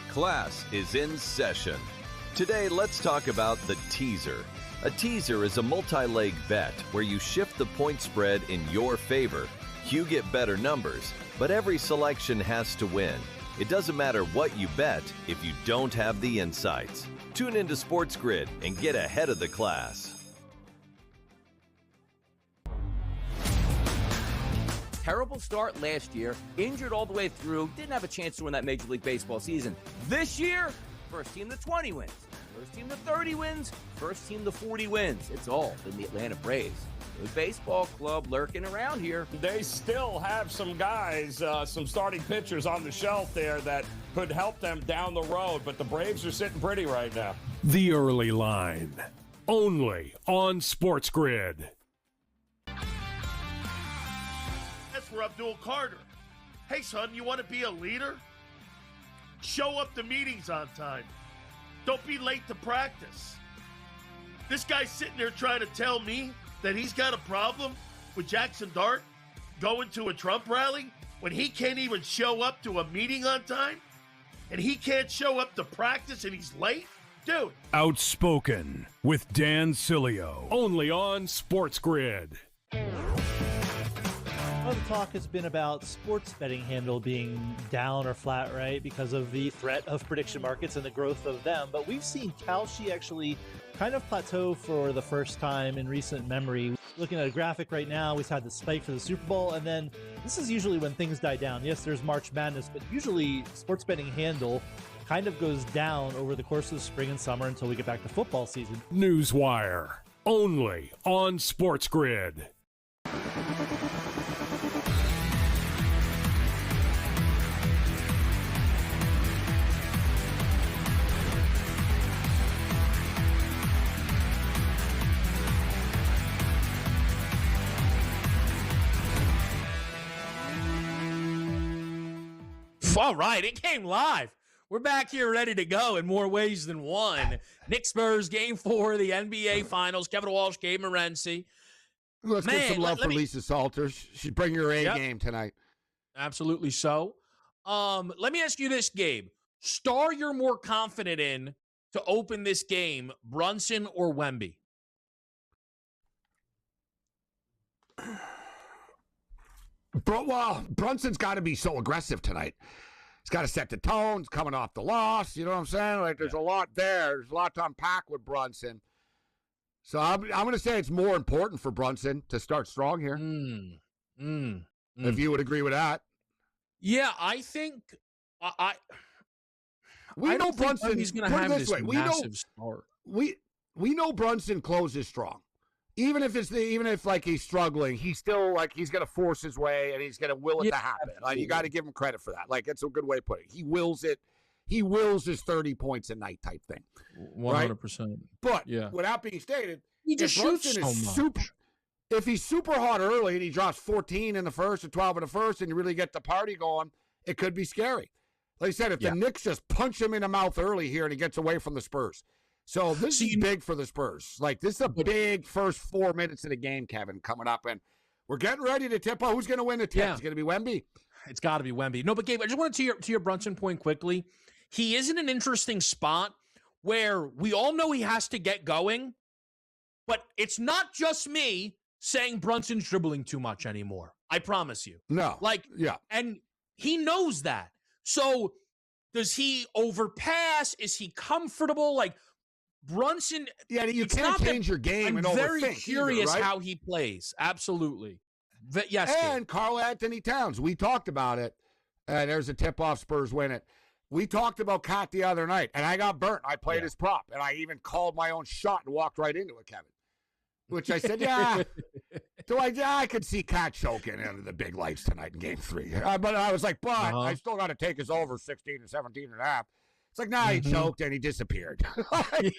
Class is in session. Today, let's talk about the teaser. A teaser is a multi-leg bet where you shift the point spread in your favor. You get better numbers, but every selection has to win. It doesn't matter what you bet if you don't have the insights. Tune into SportsGrid and get ahead of the class. Terrible start last year, injured all the way through, didn't have a chance to win that Major League Baseball season. This year, first team to 20 wins, first team to 30 wins, first team to 40 wins. It's all in the Atlanta Braves. Good baseball club lurking around here. They still have some guys, some starting pitchers on the shelf there that could help them down the road, but the Braves are sitting pretty right now. The Early Line, only on SportsGrid. That's for Abdul Carter. Hey, son, you want to be a leader? Show up to meetings on time. Don't be late to practice. This guy's sitting there trying to tell me that he's got a problem with Jackson Dart going to a Trump rally when he can't even show up to a meeting on time? And he can't show up to practice and he's late? Dude. Outspoken with Dan Cilio, only on SportsGrid. Well, the talk has been about sports betting handle being down or flat, right, because of the threat of prediction markets and the growth of them. But we've seen Kalshi actually kind of plateau for the first time in recent memory. Looking at a graphic right now, we've had the spike for the Super Bowl, and then this is usually when things die down. Yes, there's March Madness, but usually sports betting handle kind of goes down over the course of the spring and summer until we get back to football season. Newswire, only on SportsGrid. All right, it came live. We're back here ready to go in more ways than one. Knicks Spurs, Game 4 of the NBA Finals. Kevin Walsh, Gabriel Morency. Let's get some love for Lisa Salters. She's bringing her A-game tonight. Absolutely so. Let me ask you this, Gabe. Star you're more confident in to open this game, Brunson or Wemby? Well, Brunson's got to be so aggressive tonight. He's got to set the tone. He's coming off the loss. You know what I'm saying? Like, there's a lot there. There's a lot to unpack with Brunson. So I'm going to say it's more important for Brunson to start strong here. If you would agree with that. Yeah, I think we know Brunson. He's going to have this massive start. We know Brunson closes strong. Even if he's struggling, he's still he's going to force his way and he's going to will it to happen. Like, you got to give him credit for that. Like, it's a good way to put it. He wills it. He wills his 30 points a night type thing. 100%. Right? But without being stated, he just shoots so much. If he's super hot early and he drops 14 in the first or 12 in the first and you really get the party going, it could be scary. Like I said, if the Knicks just punch him in the mouth early here and he gets away from the Spurs. So this is big for the Spurs. Like, this is a big first 4 minutes of the game, Kevin, coming up. And we're getting ready to tip. Who's going to win the tip? It's going to be Wemby. It's got to be Wemby. No, but Gabe, I just wanted to your Brunson point quickly. He is in an interesting spot where we all know he has to get going, but it's not just me saying Brunson's dribbling too much anymore. I promise you. No. And he knows that. So does he overpass? Is he comfortable? Like, Brunson, you can't change your game and overthink. I'm very curious how he plays. Absolutely. Yes. And Karl Anthony Towns, we talked about it. There's a tip-off, Spurs win it. We talked about Cat the other night, and I got burnt. I played his prop, and I even called my own shot and walked right into it, Kevin. Which I said, I could see Cat choking under the big lights tonight in Game 3. But I was like, I still got to take his over 16 and 17 and a half. It's like, he choked and he disappeared. I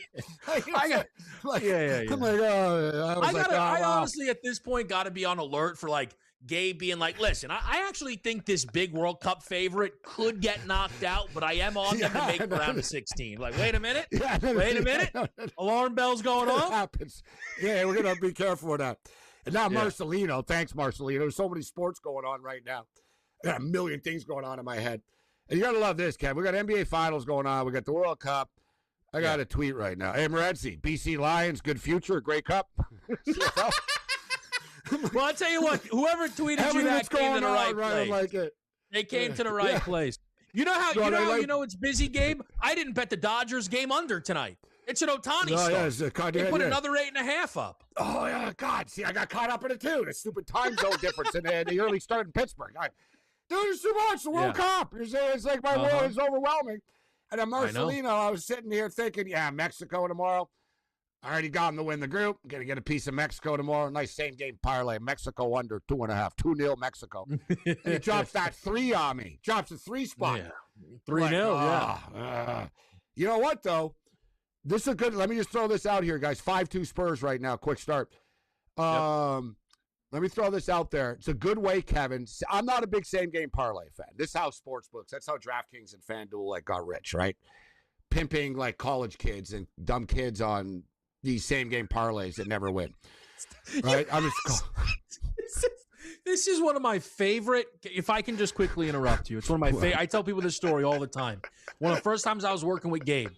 honestly, at this point, got to be on alert for Gabe being like, listen, I actually think this big World Cup favorite could get knocked out, but I am on them to make it round of 16. Like, wait a minute. Alarm bells going off. Happens. Yeah, we're going to be careful with that. And now Marcelino. Thanks, Marcelino. There's so many sports going on right now. I got a million things going on in my head. And you got to love this, Kev. We got NBA Finals going on. We got the World Cup. I got a tweet right now. Hey, Morency, BC Lions, good future, great cup. Well, I'll tell you what. Whoever tweeted you that came to the right place. I like it. They came to the right place. You know how it's busy, Gabe? I didn't bet the Dodgers game under tonight. It's an Ohtani start. They put another 8.5 up. Oh, yeah, God. See, I got caught up in it, too. The stupid time zone difference in the early start in Pittsburgh. Dude, there's too much. The World Cup. It's like my world is overwhelming. And at Marcelino, I was sitting here thinking, Mexico tomorrow. I already got them to win the group. Going to get a piece of Mexico tomorrow. Nice same-game parlay. Mexico under 2.5. 2-0 Mexico. And he drops that 3 on me. Drops a 3 spot. Yeah. 3-0, You know what, though? This is a good. Let me just throw this out here, guys. 5-2 Spurs right now. Quick start. Let me throw this out there. It's a good way, Kevin. I'm not a big same-game parlay fan. This is how sportsbooks. That's how DraftKings and FanDuel got rich, right? Pimping college kids and dumb kids on these same-game parlays that never win. Right? This is one of my favorite. If I can just quickly interrupt you, it's one of my favorite. I tell people this story all the time. One of the first times I was working with Gabe,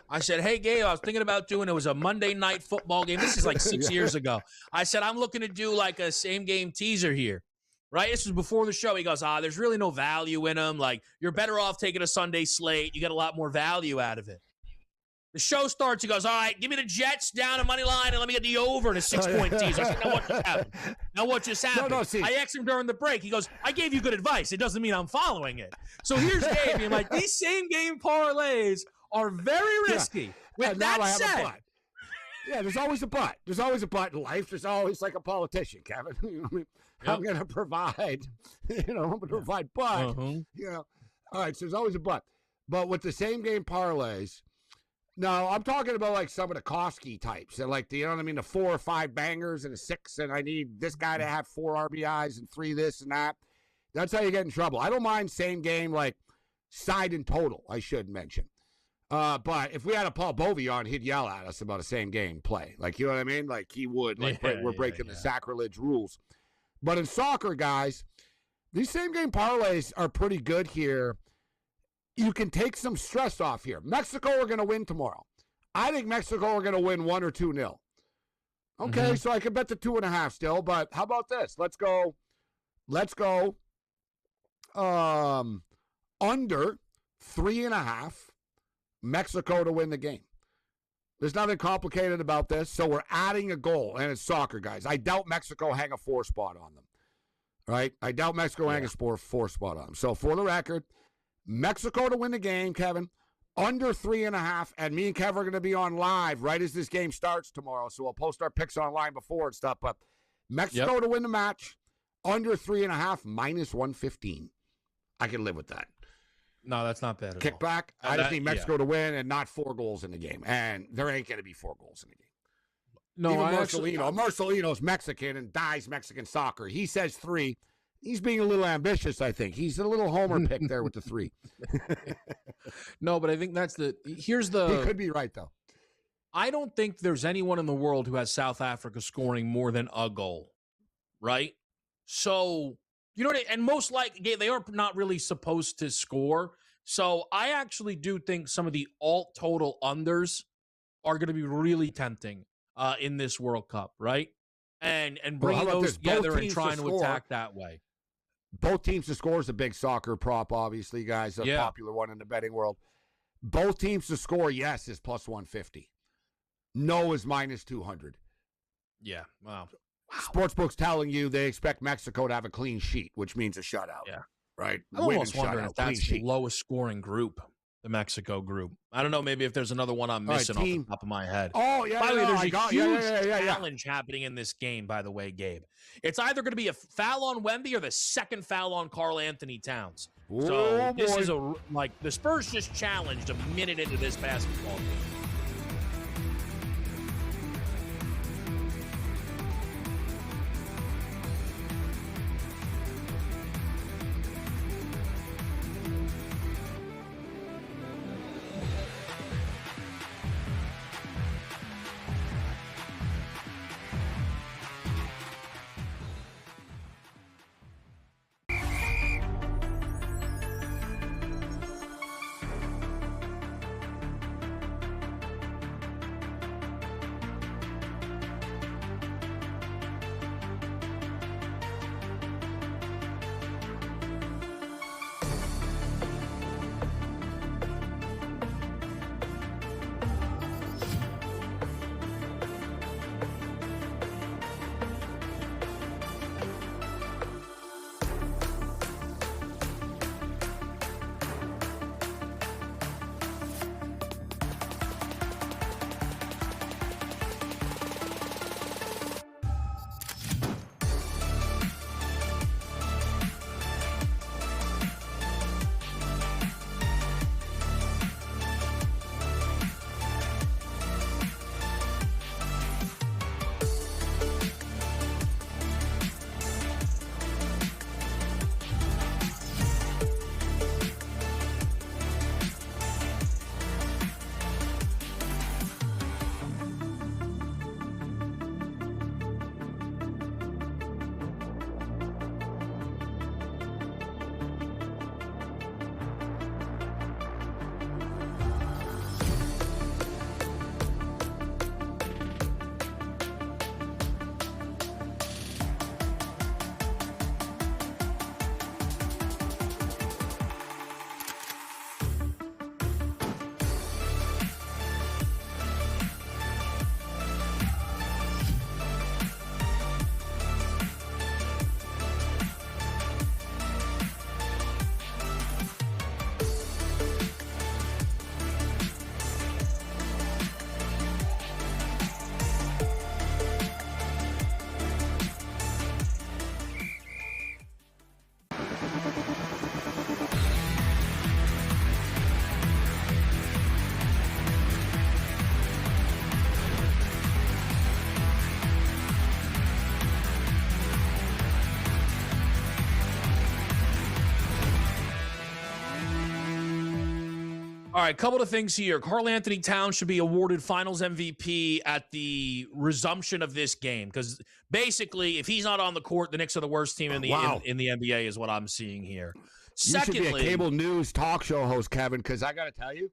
I said, "Hey, Gabe, I was thinking about doing. It was a Monday night football game. This is like 6 years ago. I said I'm looking to do like a same game teaser here, right? This was before the show. He goes, there's really no value in them. Like you're better off taking a Sunday slate. You get a lot more value out of it." The show starts. He goes, "All right, give me the Jets down a money line and let me get the over in a 6-point teaser." I said, Now what just happened? I asked him during the break. He goes, "I gave you good advice. It doesn't mean I'm following it." So here's Gabe. I'm like, these same game parlays are very risky. With that said, there's always a but. There's always a but in life. There's always like a politician, Kevin. I'm going to provide. I'm going to provide, but all right. So there's always a but. But with the same game parlays. No, I'm talking about like some of the Koski types and like the 4 or 5 bangers and a 6, and I need this guy to have 4 RBIs and 3 this and that. That's how you get in trouble. I don't mind same game like side and total. I should mention, but if we had a Paul Bovey on, he'd yell at us about a same game play. Like you know what I mean? Like he would. Like we're breaking the sacrilege rules. But in soccer, guys, these same game parlays are pretty good here. You can take some stress off here. Mexico are going to win tomorrow. I think Mexico are going to win 1 or 2-0. Okay, so I can bet the 2.5 still, but how about this? Let's go under 3.5 Mexico to win the game. There's nothing complicated about this, so we're adding a goal, and it's soccer, guys. I doubt Mexico hang a 4 spot on them, right? I doubt Mexico hang a 4 spot on them. So for the record, Mexico to win the game, Kevin, under 3.5, and me and Kev are going to be on live right as this game starts tomorrow, so we'll post our picks online before and stuff, but Mexico to win the match, under 3.5, minus 115. I can live with that. No, that's not bad at Kick back. I just need Mexico to win and not 4 goals in the game, and there ain't going to be 4 goals in the game. No, even Marcelino's Mexican and dies Mexican soccer. He says 3. He's being a little ambitious, I think. He's a little homer pick there with the 3. No, but I think here's the... He could be right, though. I don't think there's anyone in the world who has South Africa scoring more than a goal, right? So, and most likely, they are not really supposed to score. So I actually do think some of the alt total unders are going to be really tempting in this World Cup, right? And bringing those together and trying to attack that way. Both teams to score is a big soccer prop, obviously, guys. A popular one in the betting world. Both teams to score, yes, is plus 150. No is minus 200. Yeah, wow. Sportsbook's telling you they expect Mexico to have a clean sheet, which means a shutout. Yeah. Right? I almost wonder if that's the lowest scoring group, the Mexico group. I don't know, maybe if there's another one I'm missing off the top of my head. Oh, yeah. By the way, there's a huge challenge happening in this game, by the way, Gabe. It's either going to be a foul on Wemby or the second foul on Karl Anthony Towns. This is the Spurs just challenged a minute into this basketball game. All right, couple of things here. Karl Anthony Towns should be awarded Finals MVP at the resumption of this game because basically, if he's not on the court, the Knicks are the worst team in the in the NBA, is what I'm seeing here. Secondly, you should be a cable news talk show host, Kevin, because I got to tell you,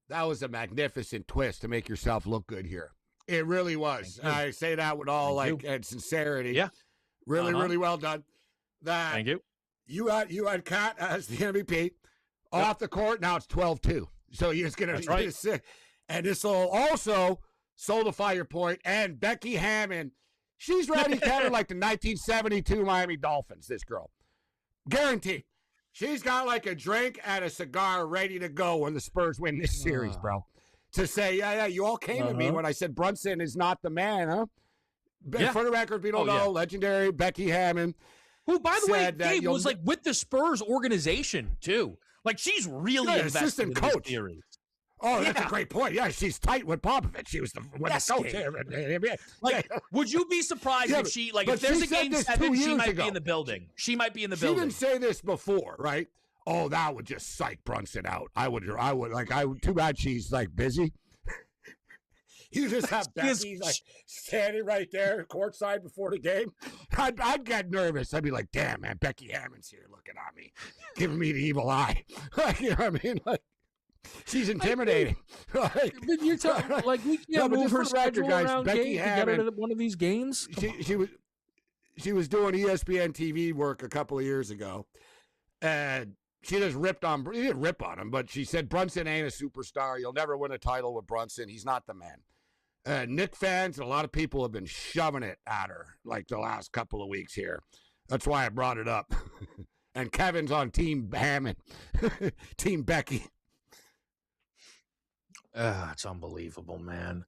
that was a magnificent twist to make yourself look good here. It really was. I say that with all and sincerity. Yeah, really, really well done. Thank you. You had Kat as the MVP off the court. Now it's 12-2. So you're just gonna sit, and this will also solidify your point. And Becky Hammond, she's ready, Kevin, like the 1972 Miami Dolphins. This girl, guaranteed. She's got like a drink and a cigar ready to go when the Spurs win this series, bro. To say, yeah, you all came to me when I said Brunson is not the man, huh? Yeah. For the record, we don't know. Legendary Becky Hammond, who, by the way, Gabe was like with the Spurs organization too. Like she's really invested in coach. This series. Oh, that's a great point. Yeah, she's tight with Popovich. She was the coach. Like, would you be surprised if she if there's a game 7, she might be in the building. She might be in the building. She didn't say this before, right? Oh, that would just psych Brunson out. I would too bad she's like busy. You just have Becky like standing right there courtside before the game. I'd get nervous. I'd be like, damn, man, Becky Hammond's here looking at me, giving me the evil eye. Like, you know what I mean? Like, she's intimidating. But you're talking like we can't move her schedule around Becky Hammond, to get her to one of these games. She was doing ESPN TV work a couple of years ago, and she just ripped on. She didn't rip on him, but she said Brunson ain't a superstar. You'll never win a title with Brunson. He's not the man. Knick fans and a lot of people have been shoving it at her like the last couple of weeks here. That's why I brought it up. And Kevin's on Team Hammond, Team Becky. It's unbelievable, man.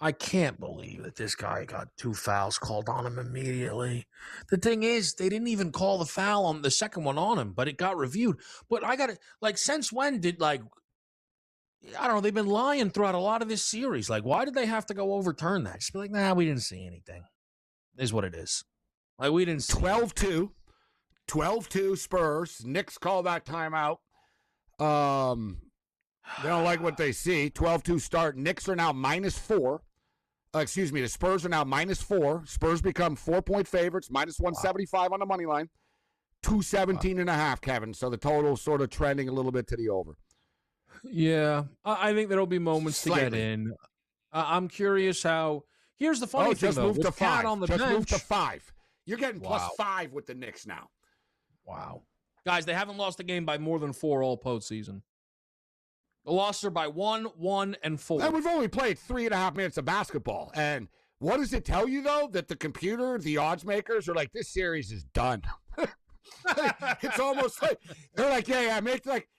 I can't believe that this guy got 2 fouls called on him immediately. The thing is, they didn't even call the foul on the second one on him, but it got reviewed. But I got to, since when did, I don't know, they've been lying throughout a lot of this series. Like, why did they have to go overturn that? Just be like, nah, we didn't see anything. Is what it is. Like, we didn't see 12-2. 12-2 Spurs. Knicks call that timeout. They don't like what they see. 12-2 start. Knicks are now -4. The Spurs are now -4. Spurs become 4-point favorites, -175 on the money line. 217.5, Kevin. So the total sort of trending a little bit to the over. Yeah, I think there'll be moments to get in. I'm curious how. Here's the funny thing, just move to 5. On the just bench, move to 5. You're getting +5 with the Knicks now. Wow, guys, they haven't lost a game by more than 4 all postseason. The losses are by 1, 1, and 4. And we've only played 3.5 minutes of basketball. And what does it tell you, though? That the computer, the odds makers, are like, this series is done. It's almost like, they're like,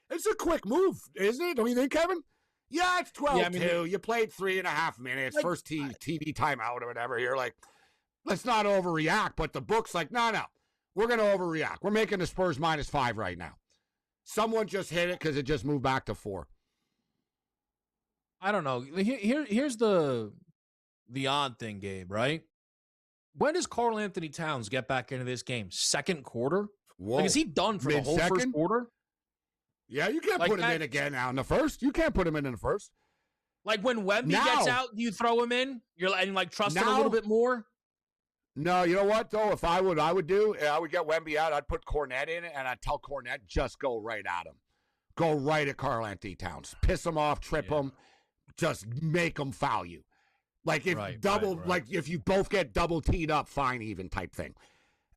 it's a quick move, isn't it? Don't you think, Kevin? Yeah, it's 12-2. You played 3.5 minutes, first TV timeout or whatever. You're like, let's not overreact. But the book's like, no, we're going to overreact. We're making the Spurs -5 right now. Someone just hit it because it just moved back to 4. I don't know. Here's the odd thing, Gabe, right? When does Karl Anthony Towns get back into this game? Second quarter? Whoa. Like, is he done for the whole first quarter? Yeah, you can't put him in again now in the first. You can't put him in the first. Like when Wemby gets out, do you throw him in? You're trust him a little bit more? No, you know what, though? If I would get Wemby out. I'd put Cornette in it, and I'd tell Cornette, just go right at him. Go right at Karl Anthony Towns. Piss him off, trip him. Just make them foul you. Like if if you both get double teed up, fine, even type thing.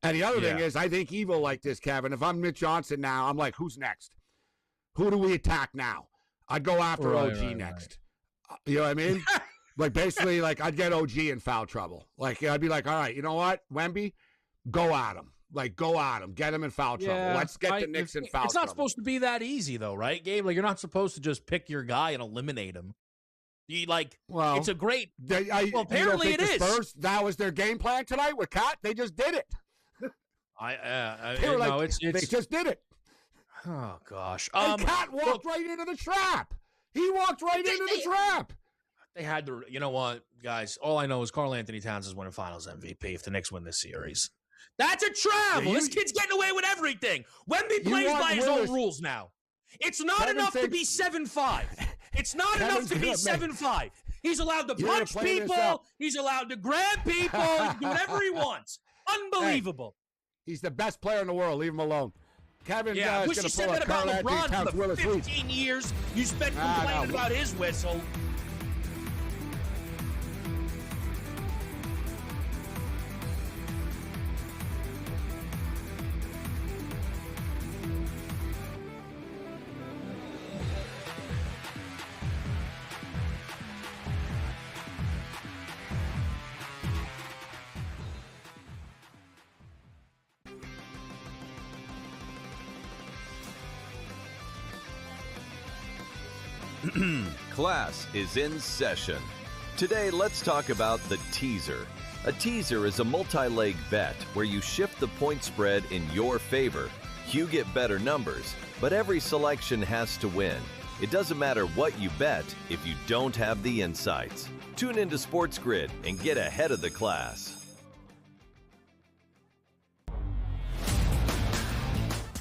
And the other thing is, I think evil like this, Kevin. If I'm Mitch Johnson now, I'm like, who's next? Who do we attack now? I'd go after OG next. You know what I mean? Basically, I'd get OG in foul trouble. I'd be like, all right, you know what, Wemby, go at him. Go at him. Get him in foul trouble. Let's get the Knicks in foul trouble. It's not supposed to be that easy, though, right, Gabe? You're not supposed to just pick your guy and eliminate him. It's a great. Apparently it is. Spurs, that was their game plan tonight with Kat. They just did it. They just did it. Oh gosh. And Kat walked right into the trap. He walked right into the trap. They had to. You know what, guys? All I know is Karl Anthony Towns is winning Finals MVP if the Knicks win this series. That's a travel. This kid's getting away with everything. Wemby plays by his own rules now. It's not Kevin enough to be thinks- 7'5". It's not Kevin's enough to be gonna make- 7'5". He's allowed to You're gonna punch play this people. out. He's allowed to grab people. He can do whatever he wants. Unbelievable. He's the best player in the world. Leave him alone. Kevin Yeah, I is wish going you to said pull that a about Carl Anthony LeBron Towns for the Willis Reed. 15 years you spent Ah, complaining no. about his whistle. Class is in session. Today, let's talk about the teaser. A teaser is a multi-leg bet where you shift the point spread in your favor. You get better numbers, but every selection has to win. It doesn't matter what you bet if you don't have the insights. Tune into SportsGrid and get ahead of the class.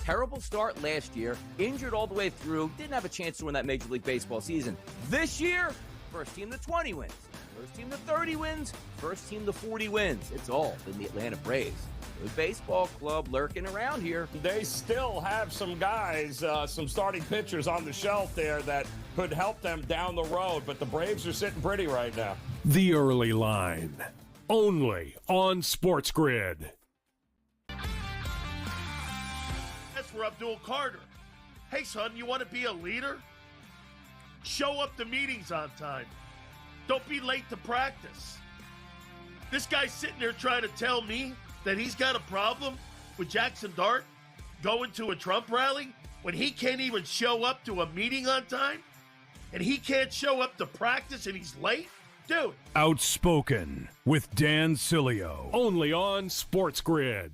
Terrible start last year, injured all the way through, didn't have a chance to win that Major League Baseball season. This year, first team to 20 wins, first team to 30 wins, first team to 40 wins. It's all been the Atlanta Braves. Good baseball club lurking around here. They still have some guys, some starting pitchers on the shelf there that could help them down the road, but the Braves are sitting pretty right now. The Early Line. Only on SportsGrid. That's for Abdul Carter. Hey, son, you want to be a leader? Show up to meetings on time. Don't be late to practice. This guy's sitting there trying to tell me that he's got a problem with Jackson Dart going to a Trump rally when he can't even show up to a meeting on time? And he can't show up to practice and he's late? Dude. Outspoken with Dan Cilio. Only on SportsGrid.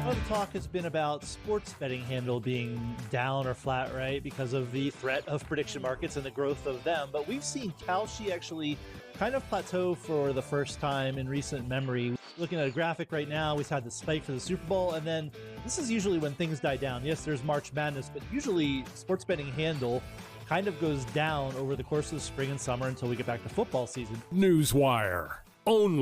Well, the talk has been about sports betting handle being down or flat, right, because of the threat of prediction markets and the growth of them. But we've seen Kalshi actually kind of plateau for the first time in recent memory. Looking at a graphic right now, we've had the spike for the Super Bowl, and then this is usually when things die down. Yes, there's March Madness, but usually sports betting handle kind of goes down over the course of the spring and summer until we get back to football season. Newswire. Only